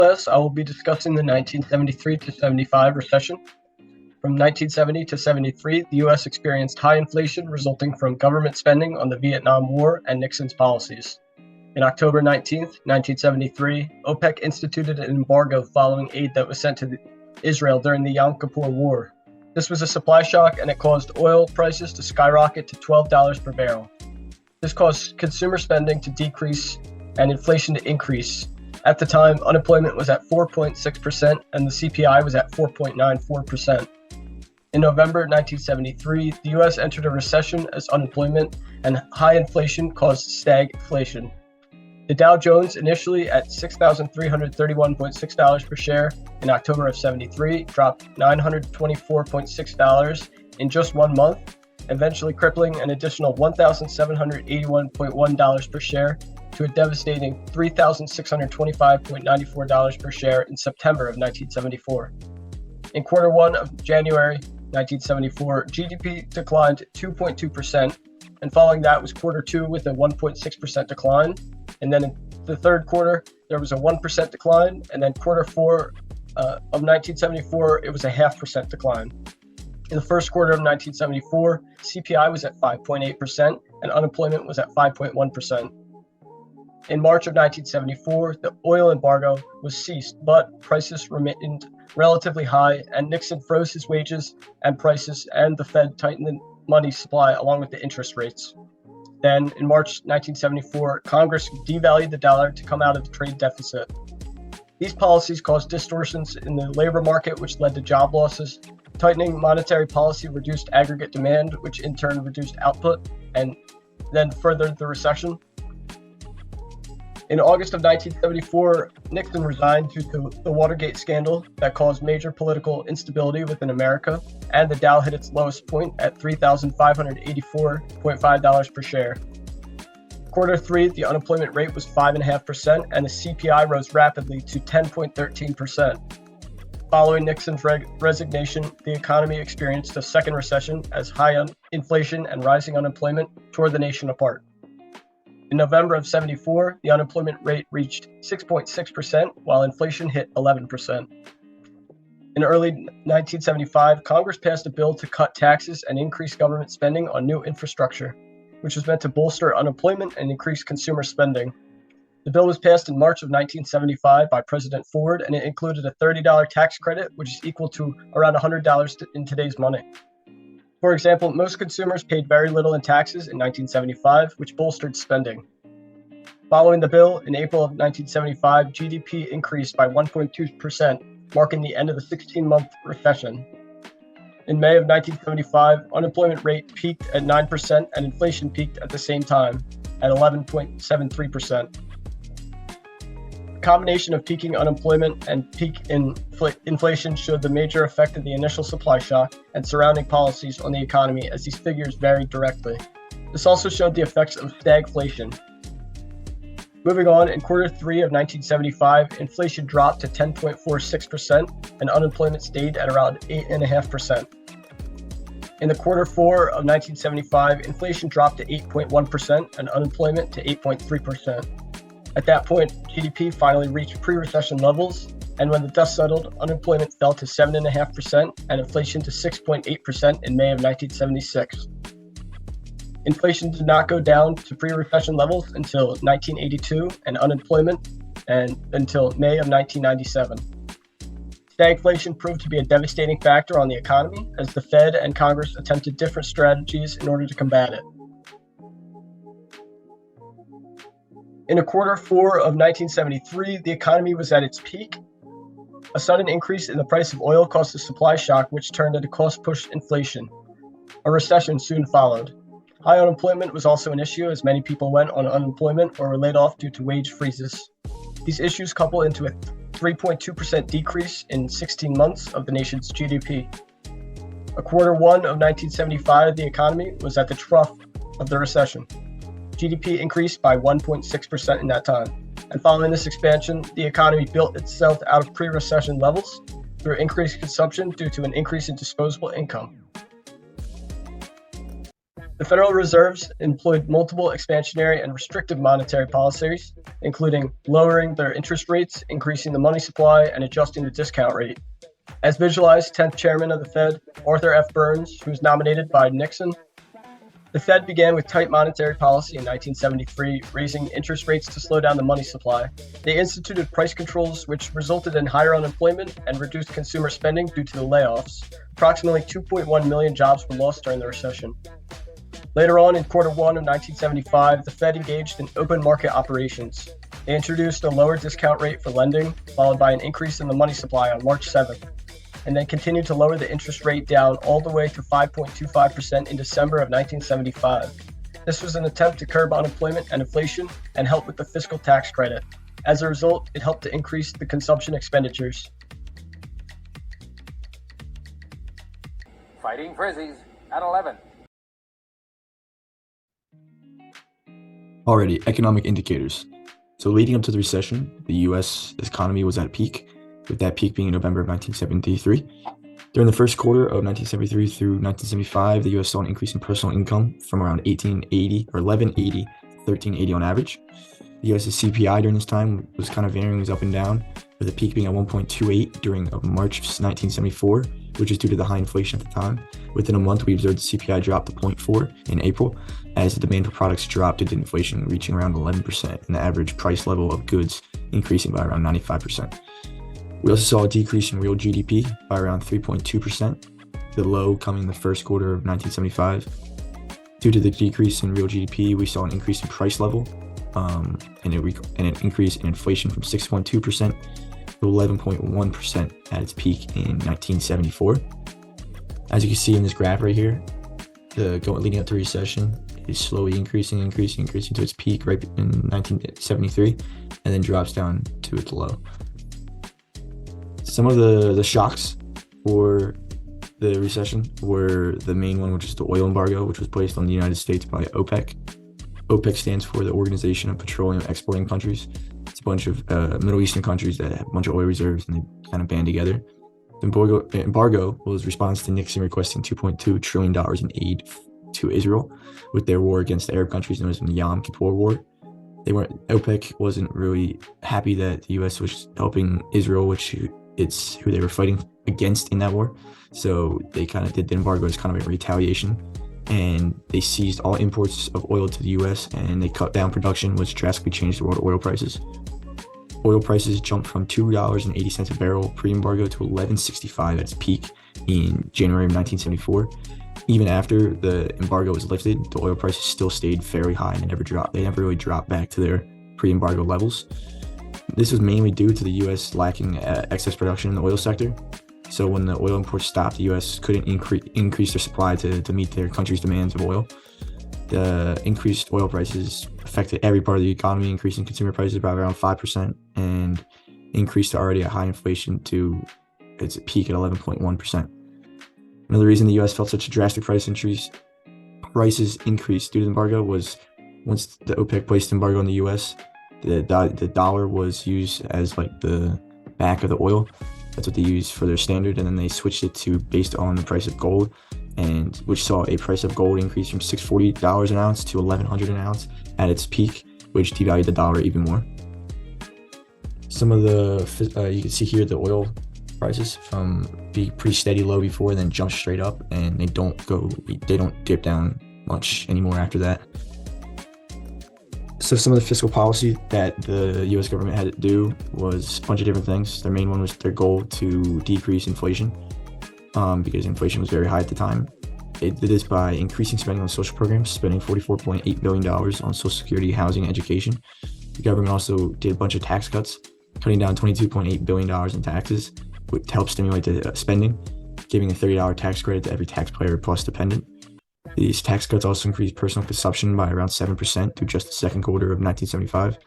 class, I will be discussing the 1973 to 75 recession. From 1970 to 73, the U.S. experienced high inflation resulting from government spending on the Vietnam War and Nixon's policies. In October 19, 1973, OPEC instituted an embargo following aid that was sent to Israel during the Yom Kippur War. This was a supply shock, and it caused oil prices to skyrocket to $12 per barrel. This caused consumer spending to decrease and inflation to increase. At the time, unemployment was at 4.6% and the CPI was at 4.94%. In November 1973, the U.S. entered a recession as unemployment and high inflation caused stagflation. The Dow Jones, initially at $6,331.6 per share in October of 73, dropped $924.6 in just 1 month, eventually crippling an additional $1,781.1 per share to a devastating $3,625.94 per share in September of 1974. In quarter one of January 1974, GDP declined 2.2%, and following that was quarter two with a 1.6% decline. And then in the third quarter, there was a 1% decline, and then quarter four of 1974, it was a 0.5% decline. In the first quarter of 1974, CPI was at 5.8%, and unemployment was at 5.1%. In March of 1974, the oil embargo was ceased, but prices remained relatively high, and Nixon froze his wages and prices, and the Fed tightened the money supply along with the interest rates. Then, in March 1974, Congress devalued the dollar to come out of the trade deficit. These policies caused distortions in the labor market, which led to job losses. Tightening monetary policy reduced aggregate demand, which in turn reduced output, and then furthered the recession. In August of 1974, Nixon resigned due to the Watergate scandal that caused major political instability within America, and the Dow hit its lowest point at $3,584.5 per share. Quarter three, the unemployment rate was 5.5%, and the CPI rose rapidly to 10.13%. Following Nixon's resignation, the economy experienced a second recession as high inflation and rising unemployment tore the nation apart. In November of 74, the unemployment rate reached 6.6%, while inflation hit 11%. In early 1975, Congress passed a bill to cut taxes and increase government spending on new infrastructure, which was meant to bolster unemployment and increase consumer spending. The bill was passed in March of 1975 by President Ford, and it included a $30 tax credit, which is equal to around $100 in today's money. For example, most consumers paid very little in taxes in 1975, which bolstered spending. Following the bill, in April of 1975, GDP increased by 1.2%, marking the end of the 16-month recession. In May of 1975, unemployment rate peaked at 9% and inflation peaked at the same time at 11.73%. The combination of peaking unemployment and peak inflation showed the major effect of the initial supply shock and surrounding policies on the economy, as these figures varied directly. This also showed the effects of stagflation. Moving on, in quarter three of 1975, inflation dropped to 10.46% and unemployment stayed at around 8.5%. In the quarter four of 1975, inflation dropped to 8.1% and unemployment to 8.3%. At that point, GDP finally reached pre-recession levels, and when the dust settled, unemployment fell to 7.5% and inflation to 6.8% in May of 1976. Inflation did not go down to pre-recession levels until 1982, and unemployment until May of 1997. Stagflation proved to be a devastating factor on the economy, as the Fed and Congress attempted different strategies in order to combat it. In quarter four of 1973, the economy was at its peak. A sudden increase in the price of oil caused a supply shock, which turned into cost-push inflation. A recession soon followed. High unemployment was also an issue, as many people went on unemployment or were laid off due to wage freezes. These issues coupled into a 3.2% decrease in 16 months of the nation's GDP. Quarter one of 1975, the economy was at the trough of the recession. GDP increased by 1.6% in that time. And following this expansion, the economy built itself out of pre-recession levels through increased consumption due to an increase in disposable income. The Federal Reserves employed multiple expansionary and restrictive monetary policies, including lowering their interest rates, increasing the money supply, and adjusting the discount rate. As visualized, 10th Chairman of the Fed, Arthur F. Burns, who was nominated by Nixon. The Fed began with tight monetary policy in 1973, raising interest rates to slow down the money supply. They instituted price controls, which resulted in higher unemployment and reduced consumer spending due to the layoffs. Approximately 2.1 million jobs were lost during the recession. Later on, in quarter one of 1975, the Fed engaged in open market operations. They introduced a lower discount rate for lending, followed by an increase in the money supply on March 7th, and then continued to lower the interest rate down all the way to 5.25% in December of 1975. This was an attempt to curb unemployment and inflation and help with the fiscal tax credit. As a result, it helped to increase the consumption expenditures. Fighting Frizzies at 11. Alrighty, economic indicators. So leading up to the recession, the U.S. economy was at a peak, with that peak being in November of 1973. During the first quarter of 1973 through 1975, the U.S. saw an increase in personal income from around 1180 to 1380 on average. The U.S.'s CPI during this time was kind of varying, was up and down, with the peak being at 1.28 during March of 1974, which is due to the high inflation at the time. Within a month, we observed the CPI drop to 0.4 in April, as the demand for products dropped due to inflation reaching around 11% and the average price level of goods increasing by around 95%. We also saw a decrease in real GDP by around 3.2%, the low coming in the first quarter of 1975. Due to the decrease in real GDP, we saw an increase in price level and an increase in inflation from 6.2% to 11.1% at its peak in 1974. As you can see in this graph right here, leading up to recession is slowly increasing to its peak right in 1973, and then drops down to its low. Some of the shocks for the recession were the main one, which is the oil embargo, which was placed on the United States by OPEC. OPEC stands for the Organization of Petroleum Exporting Countries. It's a bunch of Middle Eastern countries that have a bunch of oil reserves, and they kind of band together. The embargo was a response to Nixon requesting $2.2 trillion in aid to Israel with their war against the Arab countries known as the Yom Kippur War. OPEC wasn't really happy that the U.S. was helping Israel, which it's who they were fighting against in that war. So they kind of did the embargo as kind of a retaliation, and they seized all imports of oil to the U.S. and they cut down production, which drastically changed the world oil prices. Oil prices jumped from $2.80 a barrel pre-embargo to $11.65 at its peak in January of 1974. Even after the embargo was lifted, the oil prices still stayed very high and never dropped. They never really dropped back to their pre-embargo levels. This was mainly due to the U.S. lacking excess production in the oil sector. So when the oil imports stopped, the U.S. couldn't increase their supply to meet their country's demands of oil. The increased oil prices affected every part of the economy, increasing consumer prices by around 5% and increased already a high inflation to its peak at 11.1%. Another reason the U.S. felt such a drastic prices increased due to the embargo was once the OPEC placed embargo on the U.S., the dollar was used as like the back of the oil. That's what they used for their standard, and then they switched it to based on the price of gold, and which saw a price of gold increase from $640 an ounce to $1,100 an ounce at its peak, which devalued the dollar even more. Some of the you can see here the oil prices from being pretty steady low before, then jump straight up, and they don't dip down much anymore after that. So some of the fiscal policy that the U.S. government had to do was a bunch of different things. Their main one was their goal to decrease inflation, because inflation was very high at the time. It did this by increasing spending on social programs, spending $44.8 billion on Social Security, housing, and education. The government also did a bunch of tax cuts, cutting down $22.8 billion in taxes, which helped stimulate the spending, giving a $30 tax credit to every taxpayer plus dependent. These tax cuts also increased personal consumption by around 7% through just the second quarter of 1975.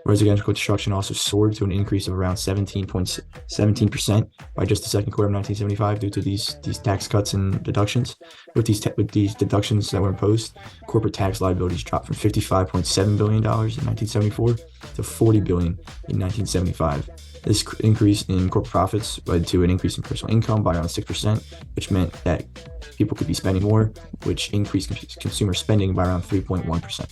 Residential construction also soared to an increase of around 17% by just the second quarter of 1975 due to these tax cuts and deductions. With these deductions that were imposed, corporate tax liabilities dropped from $55.7 billion in 1974 to $40 billion in 1975. This increase in corporate profits led to an increase in personal income by around 6%, which meant that people could be spending more, which increased consumer spending by around 3.1%.